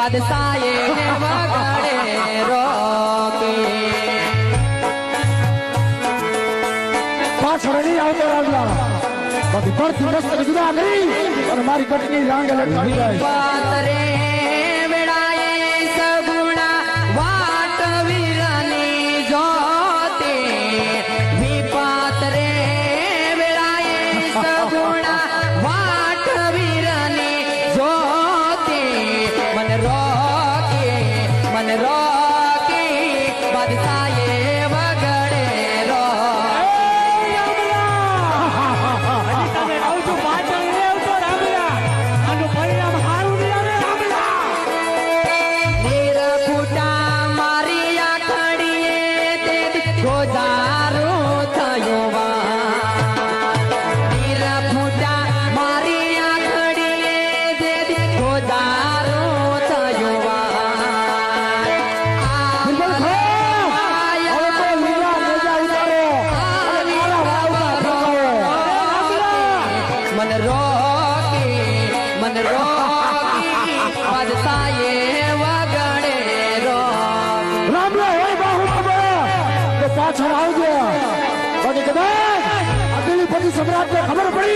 બાદશાહે વગાડે રોકી પાછળ નહીં આવતો રાજલા બધી પડતી મસ્ત જુદા નહીં અને મારી કટની રાંગે લટકી જાય પાતરે વેળાએ સગુણા વાટ વીરની જોતે વિપાતરે વેળાએ સગુણા વાટ વીરની જોતે મન રોકે બાદશાહે વગાડે ગોજારો થયો વીરા ફૂટા મારી આખડીએ જે ગોજારો થયો મન રોકી બાદશાહે વગાડે પાછળ આવજો બાકી કદાચ અગલી પછી સમ્રાટને ખબર પડી